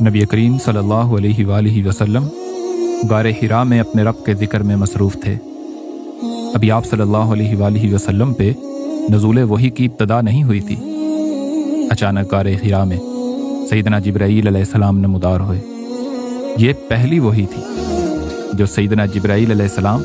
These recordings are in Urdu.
نبی کریم صلی اللہ علیہ وآلہ وسلم غار حرا میں اپنے رب کے ذکر میں مصروف تھے۔ ابھی آپ صلی اللہ علیہ وآلہ وسلم پہ نزول وحی کی ابتدا نہیں ہوئی تھی۔ اچانک غار حرا میں سیدنا جبرائیل علیہ السلام نمودار ہوئے۔ یہ پہلی وحی تھی جو سیدنا جبرائیل علیہ السلام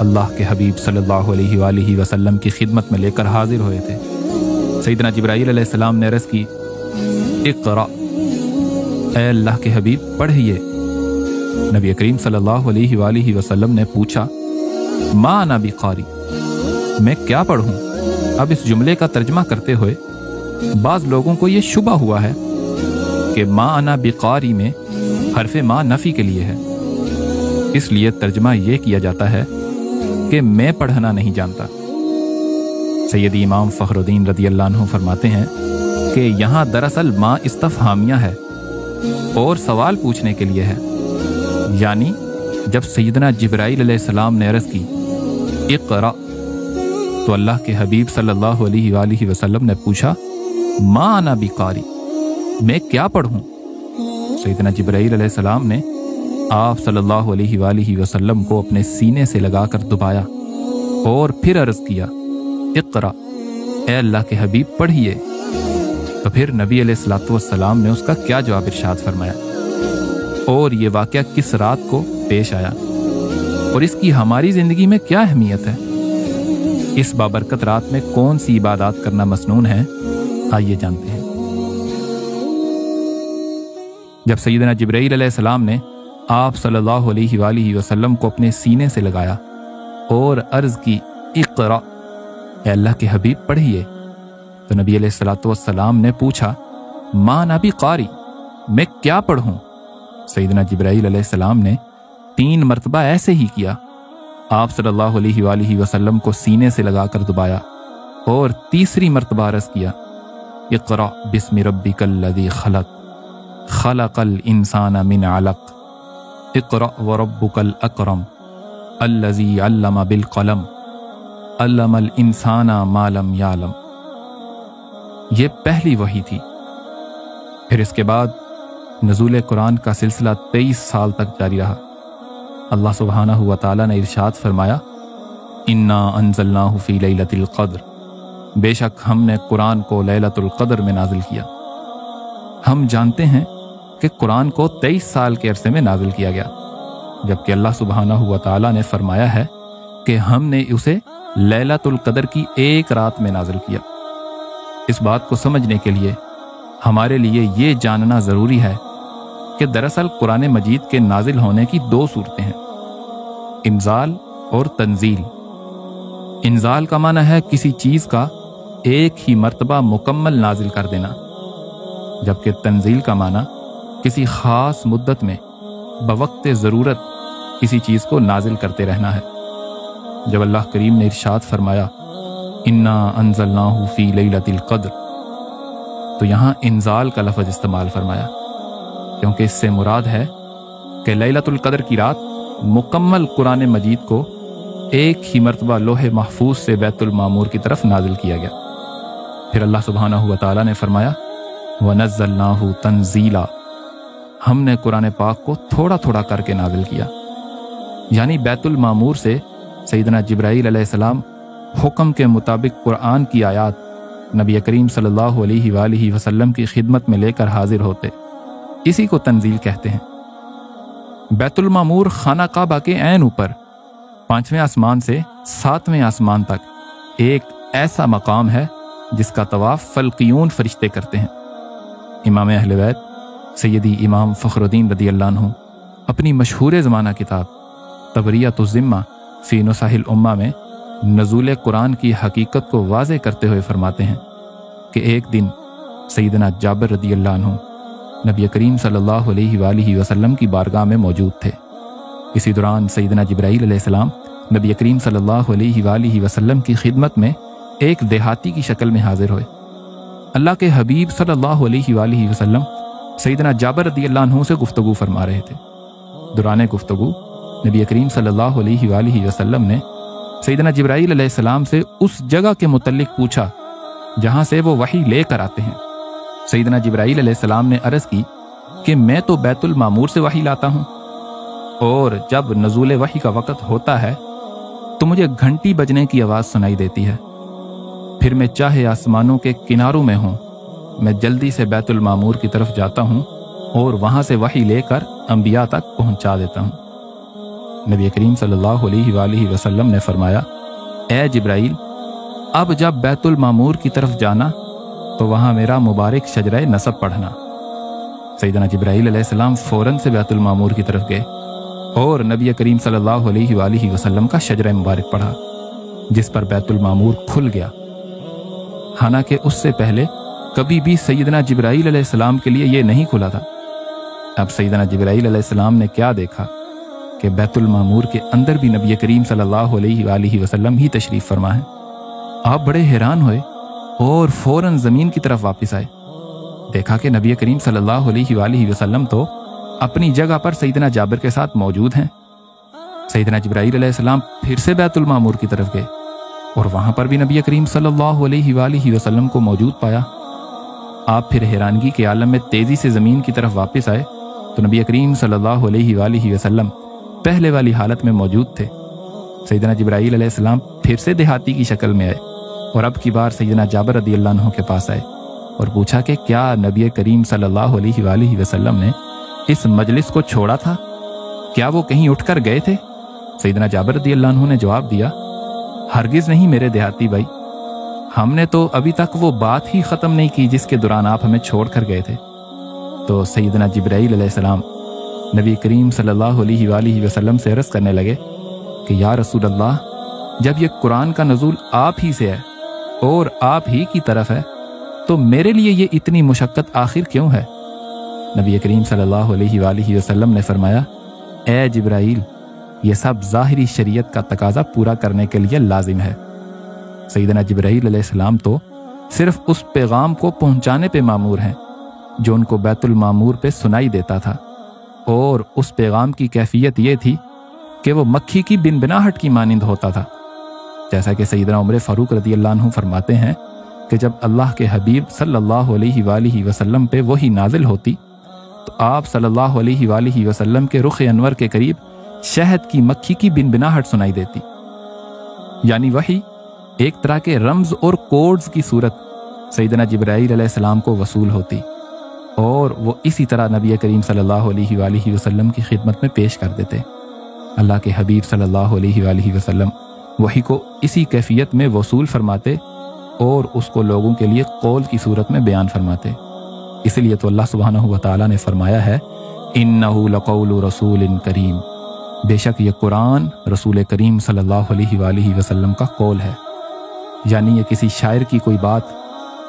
اللہ کے حبیب صلی اللہ علیہ وآلہ وسلم کی خدمت میں لے کر حاضر ہوئے تھے۔ سیدنا جبرائیل علیہ السلام نے عرض کی، اقرأ، اے اللہ کے حبیب پڑھیے۔ نبی کریم صلی اللہ علیہ وآلہ وسلم نے پوچھا، ما انا بقاری، میں کیا پڑھوں؟ اب اس جملے کا ترجمہ کرتے ہوئے بعض لوگوں کو یہ شبہ ہوا ہے کہ ما انا بقاری میں حرف ما نفی کے لیے ہے، اس لیے ترجمہ یہ کیا جاتا ہے کہ میں پڑھنا نہیں جانتا۔ سیدی امام فخر الدین رضی اللہ عنہ فرماتے ہیں کہ یہاں دراصل ما استفہامیہ ہے اور سوال پوچھنے کے لیے ہے، یعنی جب سیدنا جبرائیل علیہ السلام نے عرض کی اقرأ تو اللہ کے حبیب صلی اللہ علیہ وآلہ وسلم نے پوچھا، ما انا بقاری، میں کیا پڑھوں؟ سیدنا جبرائیل علیہ السلام نے آپ صلی اللہ علیہ وآلہ وسلم کو اپنے سینے سے لگا کر دبایا اور پھر عرض کیا، اقرأ، اے اللہ کے حبیب پڑھیے۔ تو پھر نبی علیہ الصلوۃ والسلام نے اس کا کیا جواب ارشاد فرمایا اور یہ واقعہ کس رات کو پیش آیا اور اس کی ہماری زندگی میں کیا اہمیت ہے؟ اس بابرکت رات میں کون سی عبادات کرنا مسنون ہے؟ آئیے جانتے ہیں۔ جب سیدنا جبرائیل علیہ السلام نے آپ صلی اللہ علیہ وآلہ وسلم کو اپنے سینے سے لگایا اور عرض کی، اقرأ، اے اللہ کے حبیب پڑھیے، تو نبی علیہ الصلوۃ والسلام نے پوچھا، ما انا بقاری، میں کیا پڑھوں؟ سیدنا جبرائیل علیہ السلام نے 3 مرتبہ ایسے ہی کیا، آپ صلی اللہ علیہ وآلہ وسلم کو سینے سے لگا کر دبایا اور تیسری مرتبہ عرض کیا، اقرأ بسم ربک الذی خلق، خلق الانسان من علق، اقرأ وربک الاکرم، الذی علم بالقلم، علم الانسان ما لم یعلم۔ یہ پہلی وحی تھی۔ پھر اس کے بعد نزول قرآن کا سلسلہ 23 سال تک جاری رہا۔ اللہ سبحانہ و تعالیٰ نے ارشاد فرمایا، انا انزلناہ فی لیلۃ القدر، بے شک ہم نے قرآن کو لیلۃ القدر میں نازل کیا۔ ہم جانتے ہیں کہ قرآن کو 23 سال کے عرصے میں نازل کیا گیا، جبکہ اللہ سبحانہ و تعالیٰ نے فرمایا ہے کہ ہم نے اسے لیلۃ القدر کی ایک رات میں نازل کیا۔ اس بات کو سمجھنے کے لیے ہمارے لیے یہ جاننا ضروری ہے کہ دراصل قرآن مجید کے نازل ہونے کی 2 صورتیں ہیں، انزال اور تنزیل۔ انزال کا معنی ہے کسی چیز کا ایک ہی مرتبہ مکمل نازل کر دینا، جبکہ تنزیل کا معنی کسی خاص مدت میں بوقت ضرورت کسی چیز کو نازل کرتے رہنا ہے۔ جب اللہ کریم نے ارشاد فرمایا، انا انزلناہ فی لیلۃ القدر، تو یہاں انزال کا لفظ استعمال فرمایا، کیونکہ اس سے مراد ہے کہ لیلۃ القدر کی رات مکمل قرآن مجید کو ایک ہی مرتبہ لوح محفوظ سے بیت المعمور کی طرف نازل کیا گیا۔ پھر اللہ سبحانہ و تعالیٰ نے فرمایا، وَنَزَّلْنَاهُ تَنزِيلًا، ہم نے قرآن پاک کو تھوڑا تھوڑا کر کے نازل کیا، یعنی بیت المعمور سے سیدنا جبرائیل علیہ السلام حکم کے مطابق قرآن کی آیات نبی کریم صلی اللہ علیہ وآلہ وسلم کی خدمت میں لے کر حاضر ہوتے، اسی کو تنزیل کہتے ہیں۔ بیت المعمور خانہ کعبہ کے عین اوپر 5ویں آسمان سے 7ویں آسمان تک ایک ایسا مقام ہے جس کا طواف فلقیون فرشتے کرتے ہیں۔ امام اہل بیت سیدی امام فخر الدین رضی اللہ عنہ اپنی مشہور زمانہ کتاب تبریۃ الذمہ فی نصح الامہ میں نزول قرآن کی حقیقت کو واضح کرتے ہوئے فرماتے ہیں کہ ایک دن سیدنا جابر رضی اللہ عنہ نبی کریم صلی اللہ علیہ وآلہ وسلم کی بارگاہ میں موجود تھے۔ اسی دوران سیدنا جبرائیل علیہ السلام نبی کریم صلی اللہ علیہ وآلہ وسلم کی خدمت میں ایک دیہاتی کی شکل میں حاضر ہوئے۔ اللہ کے حبیب صلی اللہ علیہ وآلہ وسلم سیدنا جابر رضی اللہ عنہ سے گفتگو فرما رہے تھے۔ دوران گفتگو نبی کریم صلی اللہ علیہ وآلہ وسلم نے سیدنا جبرائیل علیہ السلام سے اس جگہ کے متعلق پوچھا جہاں سے وہ وحی لے کر آتے ہیں۔ سیدنا جبرائیل علیہ السلام نے عرض کی کہ میں تو بیت المعمور سے وحی لاتا ہوں، اور جب نزول وحی کا وقت ہوتا ہے تو مجھے گھنٹی بجنے کی آواز سنائی دیتی ہے، پھر میں چاہے آسمانوں کے کناروں میں ہوں، میں جلدی سے بیت المعمور کی طرف جاتا ہوں اور وہاں سے وحی لے کر انبیاء تک پہنچا دیتا ہوں۔ نبی کریم صلی اللہ علیہ وآلہ وسلم نے فرمایا، اے جبرائیل، اب جب بیت المعمور کی طرف جانا تو وہاں میرا مبارک شجرہ نصب پڑھنا۔ سیدنا جبرائیل علیہ السلام فوراً سے بیت المعمور کی طرف گئے اور نبی کریم صلی اللہ علیہ وآلہ وسلم کا شجرہ مبارک پڑھا، جس پر بیت المعمور کھل گیا، حالانکہ اس سے پہلے کبھی بھی سیدنا جبرائیل علیہ السلام کے لیے یہ نہیں کھلا تھا۔ اب سیدنا جبرائیل علیہ السلام نے کیا دیکھا کہ بیت المعمور کے اندر بھی نبی کریم صلی اللہ علیہ وآلہ وسلم ہی تشریف فرما ہے۔ آپ بڑے حیران ہوئے اور فوراً زمین کی طرف واپس آئے، دیکھا کہ نبی کریم صلی اللہ علیہ وآلہ وسلم تو اپنی جگہ پر سیدنا جابر کے ساتھ موجود ہیں۔ سیدنا جبرائیل علیہ السلام پھر سے بیت المعمور کی طرف گئے اور وہاں پر بھی نبی کریم صلی اللہ علیہ وآلہ وسلم کو موجود پایا۔ آپ پھر حیرانگی کے عالم میں تیزی سے زمین کی طرف واپس آئے تو نبی کریم صلی اللہ علیہ وآلہ وسلم پہلے والی حالت میں موجود تھے۔ سیدنا جبرائیل علیہ السلام پھر سے دیہاتی کی شکل میں آئے اور اب کی بار سیدنا جابر رضی اللہ عنہ کے پاس آئے اور پوچھا کہ کیا نبی کریم صلی اللہ علیہ وآلہ وسلم نے اس مجلس کو چھوڑا تھا؟ کیا وہ کہیں اٹھ کر گئے تھے؟ سیدنا جابر رضی اللہ عنہ نے جواب دیا، ہرگز نہیں میرے دیہاتی بھائی، ہم نے تو ابھی تک وہ بات ہی ختم نہیں کی جس کے دوران آپ ہمیں چھوڑ کر گئے تھے۔ تو سیدنا جبرائیل علیہ السلام نبی کریم صلی اللہ علیہ وآلہ وسلم سے عرض کرنے لگے کہ یا رسول اللہ، جب یہ قرآن کا نزول آپ ہی سے ہے اور آپ ہی کی طرف ہے تو میرے لیے یہ اتنی مشقت آخر کیوں ہے؟ نبی کریم صلی اللہ علیہ وآلہ وسلم نے فرمایا، اے جبرائیل، یہ سب ظاہری شریعت کا تقاضا پورا کرنے کے لیے لازم ہے۔ سیدنا جبرائیل علیہ السلام تو صرف اس پیغام کو پہنچانے پہ مامور ہیں جو ان کو بیت المعمور پہ سنائی دیتا تھا، اور اس پیغام کی کیفیت یہ تھی کہ وہ مکھی کی بنبناہٹ کی مانند ہوتا تھا، جیسا کہ سیدنا عمر فاروق رضی اللہ عنہ فرماتے ہیں کہ جب اللہ کے حبیب صلی اللہ علیہ وآلہ وسلم پہ وحی نازل ہوتی تو آپ صلی اللہ علیہ وآلہ وسلم کے رخ انور کے قریب شہد کی مکھی کی بنبناہٹ سنائی دیتی، یعنی وحی ایک طرح کے رمز اور کوڈز کی صورت سیدنا جبرائیل علیہ السلام کو وصول ہوتی، اور وہ اسی طرح نبی کریم صلی اللہ علیہ وآلہ وسلم کی خدمت میں پیش کر دیتے۔ اللہ کے حبیب صلی اللہ علیہ وآلہ وسلم وحی کو اسی کیفیت میں وصول فرماتے اور اس کو لوگوں کے لیے قول کی صورت میں بیان فرماتے۔ اس لیے تو اللہ سبحانہ و تعالیٰ نے فرمایا ہے، اِنَّهُ لَقَوْلُ رَسُولٍ کریم، بے شک یہ قرآن رسول کریم صلی اللہ علیہ وآلہ وسلم کا قول ہے، یعنی یہ کسی شاعر کی کوئی بات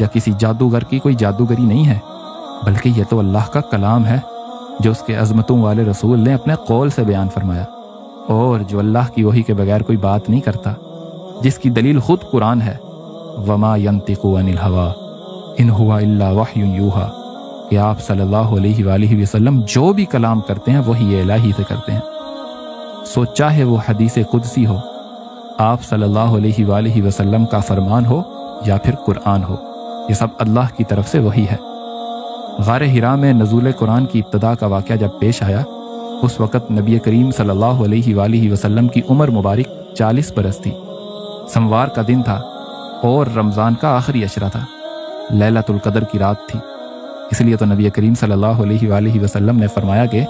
یا کسی جادوگر کی کوئی جادوگری نہیں ہے، بلکہ یہ تو اللہ کا کلام ہے جو اس کے عظمتوں والے رسول نے اپنے قول سے بیان فرمایا، اور جو اللہ کی وحی کے بغیر کوئی بات نہیں کرتا، جس کی دلیل خود قرآن ہے، وَمَا يَنطِقُ عَنِ الْهَوَىٰ إِنْ هُوَ إِلَّا وَحْيٌ يُوحَىٰ، کہ آپ صلی اللہ علیہ وآلہ وسلم جو بھی کلام کرتے ہیں وحی الہی سے کرتے ہیں، سو چاہے وہ حدیث قدسی ہو، آپ صلی اللہ علیہ وآلہ وسلم کا فرمان ہو یا پھر قرآن ہو، یہ سب اللہ کی طرف سے وحی ہے۔ غار حرا میں نزول قرآن کی ابتدا کا واقعہ جب پیش آیا، اس وقت نبی کریم صلی اللہ علیہ وآلہ وسلم کی عمر مبارک 40 برس تھی، سموار کا دن تھا اور رمضان کا آخری عشرہ تھا، لیلۃ القدر کی رات تھی۔ اس لیے تو نبی کریم صلی اللہ علیہ وآلہ وسلم نے فرمایا کہ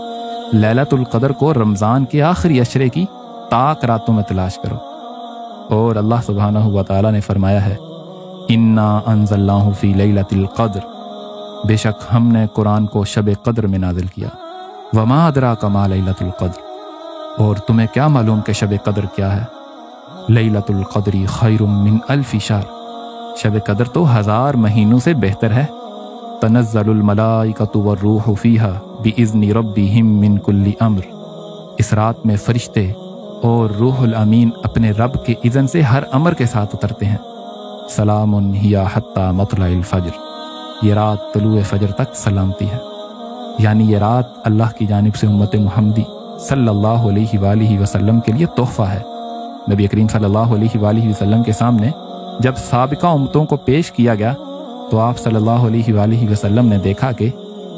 لیلۃ القدر کو رمضان کے آخری عشرے کی طاق راتوں میں تلاش کرو، اور اللہ سبحانہ و تعالیٰ نے فرمایا ہے، اِنَّا أَنزَلْنَاهُ فِي لَيْلَةِ الْقَدْرِ، بے شک ہم نے قرآن کو شب قدر میں نازل کیا، وَمَا أَدْرَاكَ مَا لَيْلَةُ الْقَدْرِ، اور تمہیں کیا معلوم کہ شب قدر کیا ہے؟ لیلۃ القدر خیر من الف شہر، شب قدر تو 1000 مہینوں سے بہتر ہے۔ تنزل الملائکۃ والروح فیہا بإذن ربہم من کل امر، اس رات میں فرشتے اور روح الامین اپنے رب کے اذن سے ہر امر کے ساتھ اترتے ہیں۔ سلام ہی حتی مطلع الفجر، یہ رات طلوع فجر تک سلامتی ہے، یعنی یہ رات اللہ کی جانب سے امت محمدی صلی اللہ علیہ وآلہ وسلم کے لیے تحفہ ہے۔ نبی کریم صلی اللہ علیہ وآلہ وسلم کے سامنے جب سابقہ امتوں کو پیش کیا گیا تو آپ صلی اللہ علیہ وآلہ وسلم نے دیکھا کہ